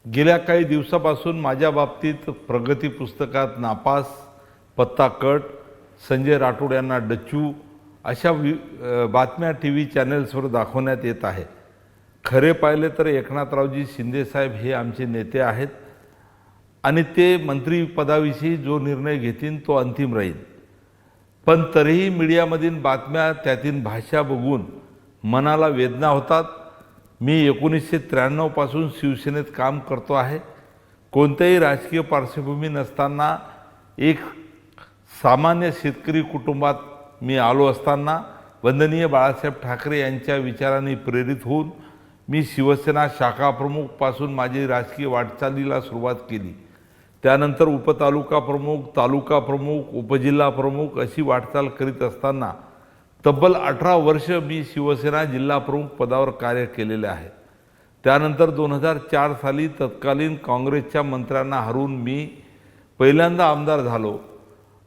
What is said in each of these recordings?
गेल्या काही दिवसापासून माझ्या बाबतीत प्रगती पुस्तकात नापास, पत्ता कट, संजय राठोड यांना डच्चू अशा बातम्या टी चॅनल्सवर दाखवण्यात येत आहे। खरे पाहिले तर एकनाथरावजी शिंदेसाहेब हे आमचे नेते आहेत आणि ते मंत्रिपदाविषयी जो निर्णय घेतील तो अंतिम राहील। पण तरीही मीडियामधील बातम्या त्यातील भाषा बघून मनाला वेदना होतात। मी 1993 पासून शिवसेनेत काम करतो आहे। कोणत्याही राजकीय पार्श्वभूमी नसताना एक सामान्य शेतकरी कुटुंबात मी आलो असताना वंदनीय बाळासाहेब ठाकरे यांच्या विचारांनी प्रेरित होऊन मी शिवसेना शाखा प्रमुख पासून माझी राजकीय वाटचालीला सुरुवात केली। त्यानंतर उपतालुका प्रमुख, तालुका प्रमुख, उपजिल्हा प्रमुख अशी वाटचाल करीत असताना तब्बल 18 वर्ष मी शिवसेना जिल्हा प्रमुख पदावर कार्य केलेले आहे। त्यानंतर 2004 साली तत्कालीन काँग्रेसच्या मंत्र्यांना हरवून मी पहिल्यांदा आमदार झालो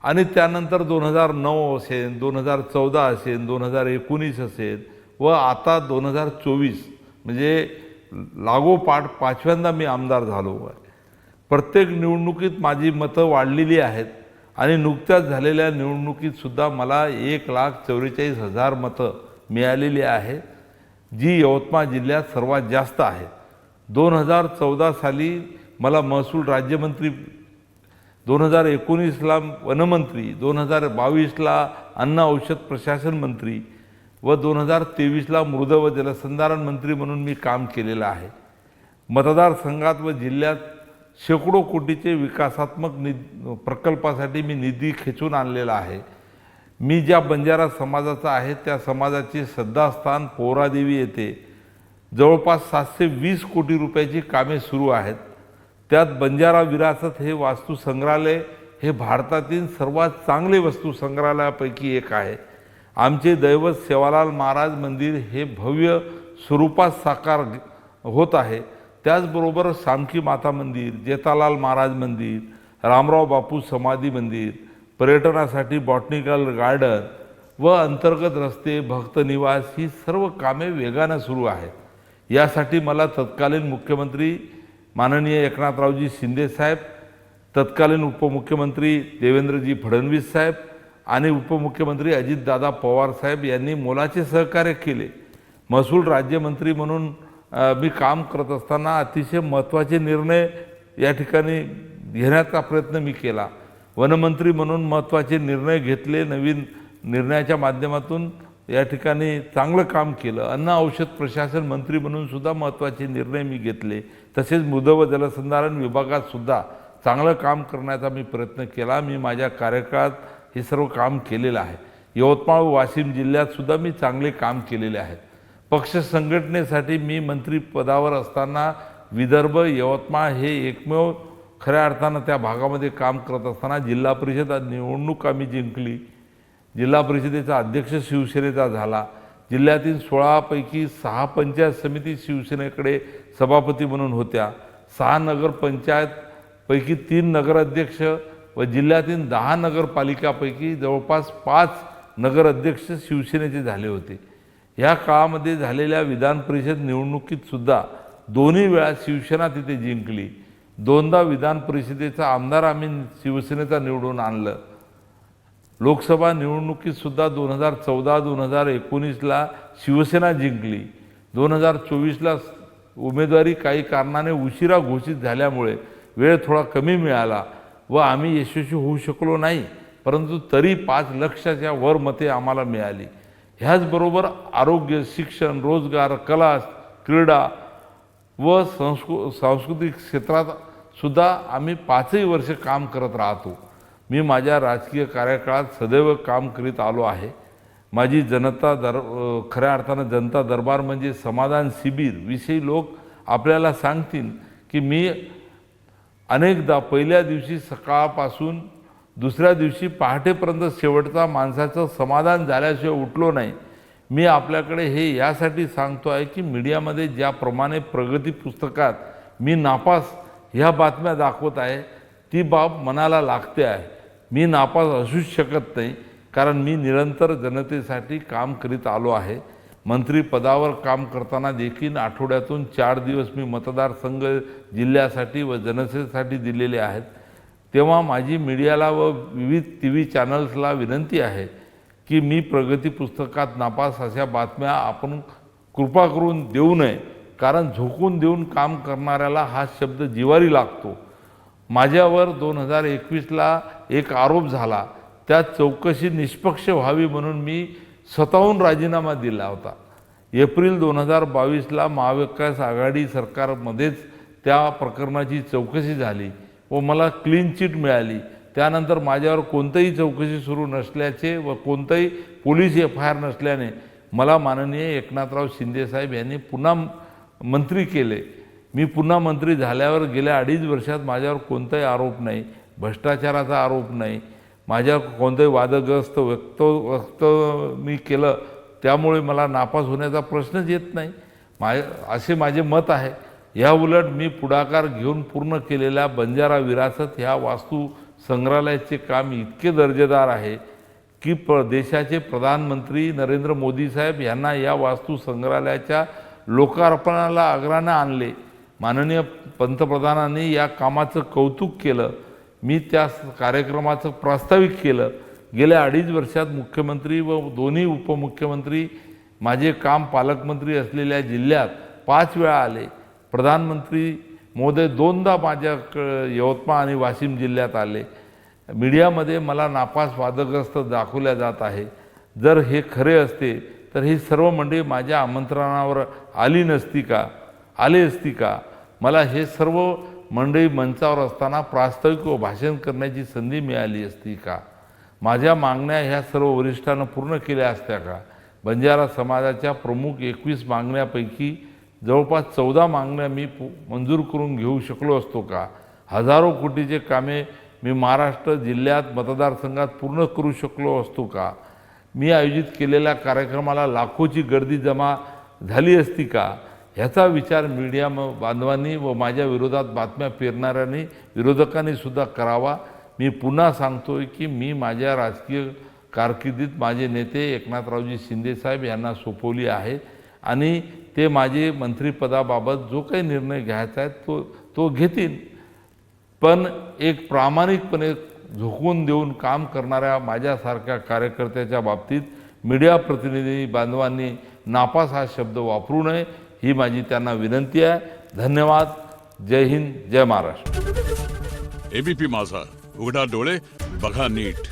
आणि त्यानंतर 2009 असेल, 2014 असेल, 2019 असेल व आता 2024 म्हणजे लागोपाठ 5व्यांदा मी आमदार झालो आहे। प्रत्येक निवडणुकीत माझी मतं वाढलेली आहेत आणि नुकत्याच झालेल्या निवडणुकीत सुद्धा मला 1,44,000 मतं मिळालेली आहेत, जी यवतमाळ जिल्ह्यात सर्वात जास्त आहे। 2014 साली मला महसूल राज्यमंत्री, 2019ला वनमंत्री, 2022ला अन्न औषध प्रशासन मंत्री व 2023ला मृद व जलसंधारण मंत्री म्हणून मी काम केलेलं आहे। मतदारसंघात व जिल्ह्यात शेकडो कोटीचे विकासात्मक प्रकल्पासाठी मी निधी खेचून आणलेला आहे। मी ज्या बंजारा समाजाचा आहे त्या समाजाचे श्रद्धास्थान पोहरादेवी येथे जवळपास 720 कोटी रुपयाची कामे सुरू आहेत। त्यात बंजारा विरासत हे वास्तुसंग्रहालय हे भारतातील सर्वात चांगले वस्तुसंग्रहालयापैकी एक आहे। आमचे दैवत सेवालाल महाराज मंदिर हे भव्य स्वरूपात साकार होत आहे। त्याचबरोबर सामकी माता मंदिर, जेतालाल महाराज मंदिर, रामराव बापू समाधी मंदिर, पर्यटनासाठी बॉटनिकल गार्डन व अंतर्गत रस्ते, भक्त निवास ही सर्व कामे वेगाने सुरू आहेत। यासाठी मला तत्कालीन मुख्यमंत्री माननीय एकनाथरावजी शिंदेसाहेब, तत्कालीन उपमुख्यमंत्री देवेंद्रजी फडणवीस साहेब आणि उपमुख्यमंत्री अजितदादा पवार साहेब यांनी मोलाचे सहकार्य केले। महसूल राज्यमंत्री म्हणून मी काम करत असताना अतिशय महत्त्वाचे निर्णय या ठिकाणी घेण्याचा प्रयत्न मी केला। वनमंत्री म्हणून महत्त्वाचे निर्णय घेतले, नवीन निर्णयाच्या माध्यमातून या ठिकाणी चांगलं काम केलं। अन्न औषध प्रशासन मंत्री म्हणून सुद्धा महत्त्वाचे निर्णय मी घेतले। तसेच मृद व जलसंधारण विभागात सुद्धा चांगलं काम करण्याचा मी प्रयत्न केला। मी माझ्या कार्यकाळात हे सर्व काम केलेलं आहे। यवतमाळ व वाशिम जिल्ह्यात सुद्धा मी चांगले काम केलेले आहे। पक्ष संघटनेसाठी मी मंत्रिपदावर असताना विदर्भ, यवतमाळ हे एकमेव खऱ्या अर्थानं त्या भागामध्ये काम करत असताना जिल्हा परिषद निवडणूक आम्ही जिंकली। जिल्हा परिषदेचा अध्यक्ष शिवसेनेचा झाला। जिल्ह्यातील 16 पैकी 6 पंचायत समिती शिवसेनेकडे सभापती म्हणून होत्या। 6 नगरपंचायत पैकी 3 नगराध्यक्ष व जिल्ह्यातील 10 नगरपालिकापैकी जवळपास 5 नगराध्यक्ष शिवसेनेचे झाले होते। या काळामध्ये झालेल्या विधान परिषद निवडणुकीत सुद्धा दोन्ही वेळा शिवसेना तिथे जिंकली। 2दा विधान परिषदेचा आमदार आम्ही शिवसेनेचा निवडून आणलं। लोकसभा निवडणुकीत सुद्धा 2014-2019ला शिवसेना जिंकली। 2024ला उमेदवारी काही कारणाने उशिरा घोषित झाल्यामुळे वेळ थोडा कमी मिळाला व आम्ही यशस्वी होऊ शकलो नाही, परंतु तरी 5 लाखाच्या वर मते आम्हाला मिळाली। ह्याचबरोबर आरोग्य, शिक्षण, रोजगार, कला, क्रीडा व सांस्कृतिक क्षेत्रात सुद्धा आम्ही 5ही वर्ष काम करत राहतो। मी माझ्या राजकीय कार्यकाळात सदैव काम करीत आलो आहे। माझी खऱ्या अर्थानं जनता दरबार म्हणजे समाधान शिबिर विषयी लोक आपल्याला सांगतील की मी अनेकदा पहिल्या दिवशी सकाळपासून दुसऱ्या दिवशी पहाटेपर्यंत शेवटचा माणसाचं समाधान झाल्याशिवाय उठलो नाही। मी आपल्याकडे हे यासाठी सांगतो आहे की मीडियामध्ये ज्याप्रमाणे प्रगती पुस्तकात मी नापास ह्या बातम्या दाखवत आहे ती बाब मनाला लागते आहे। मी नापास असूच शकत नाही, कारण मी निरंतर जनतेसाठी काम करीत आलो आहे। मंत्रिपदावर काम करताना देखील आठवड्यातून 4 दिवस मी मतदारसंघ जिल्ह्यासाठी व जनतेसाठी दिलेले आहेत, तेव्हा माझी मीडियाला व विविध TV चॅनल्सला विनंती आहे की मी प्रगती पुस्तकात नापास अशा बातम्या आपण कृपा करून देऊ नये, कारण झोकून देऊन काम करणाऱ्याला हा शब्द जिव्हारी लागतो। माझ्यावर 2021ला एक आरोप झाला, त्या चौकशी निष्पक्ष व्हावी म्हणून मी स्वतःहून राजीनामा दिला होता। एप्रिल 2022ला महाविकास आघाडी सरकारमध्येच त्या प्रकरणाची चौकशी झाली व मला क्लीन चिट मिळाली। त्यानंतर माझ्यावर कोणतीही चौकशी सुरू नसल्याचे व कोणताही पोलीस FIR नसल्याने मला माननीय एकनाथराव शिंदे साहेब यांनी पुन्हा मंत्री केले। मी पुन्हा मंत्री झाल्यावर गेल्या 2.5 वर्षात माझ्यावर कोणताही आरोप नाही, भ्रष्टाचाराचा आरोप नाही, माझ्यावर कोणताही वादग्रस्त वक्त मी केलं त्यामुळे मला नापास होण्याचा प्रश्नच येत नाही, असे माझे मत आहे। या उलट मी पुढाकार घेऊन पूर्ण केलेल्या बंजारा विरासत ह्या वास्तू संग्रहालयाचे काम इतके दर्जेदार आहे की देशाचे प्रधानमंत्री नरेंद्र मोदी साहेब यांना या वास्तू संग्रहालयाच्या लोकार्पणाला आग्रहाने आणले। माननीय पंतप्रधानांनी या कामाचं कौतुक केलं, मी त्या कार्यक्रमाचं प्रास्ताविक केलं। गेल्या 2.5 वर्षात मुख्यमंत्री व दोन्ही उपमुख्यमंत्री माझे काम पालकमंत्री असलेल्या जिल्ह्यात 5 वेळा आले। प्रधानमंत्री महोदय 2दा माझ्या यवतमाळ आणि वाशिम जिल्ह्यात आले। मीडियामध्ये मला नापास वादग्रस्त दाखवल्या जात आहे। जर हे खरे असते तर ही सर्व मंडळी माझ्या आमंत्रणावर आली नसती का, आले असती का? मला हे सर्व मंडळी मंचावर असताना प्रास्ताविक व भाषण करण्याची संधी मिळाली असती का? माझ्या मागण्या ह्या सर्व वरिष्ठांना पूर्ण केल्या असत्या का? बंजारा समाजाच्या प्रमुख 21 मागण्यापैकी जवळपास 14 मागण्या मी मंजूर करून घेऊ शकलो असतो का? हजारो कोटीचे कामे मी महाराष्ट्र जिल्ह्यात मतदारसंघात पूर्ण करू शकलो असतो का? मी आयोजित केलेल्या कार्यक्रमाला लाखोची गर्दी जमा झाली असती का? ह्याचा विचार मीडिया बांधवांनी व माझ्या विरोधात बातम्या पेरणाऱ्यांनी विरोधकांनी सुद्धा करावा। मी पुन्हा सांगतोय की मी माझ्या राजकीय कारकिर्दीत माझे नेते एकनाथरावजी शिंदे साहेब यांना सोपवली आहे आणि ते माझे मंत्रिपदाबाबत जो काही निर्णय घ्यायचा आहे तो घेतील, पण एक प्रामाणिकपणे झोकून देऊन काम करणाऱ्या माझ्यासारख्या कार्यकर्त्याच्या बाबतीत मीडिया प्रतिनिधी बांधवांनी नापास हा शब्द वापरू नये ही माझी त्यांना विनंती आहे। धन्यवाद। जय हिंद, जय महाराष्ट्र। ABP माझा, उघडा डोळे बघा नीट।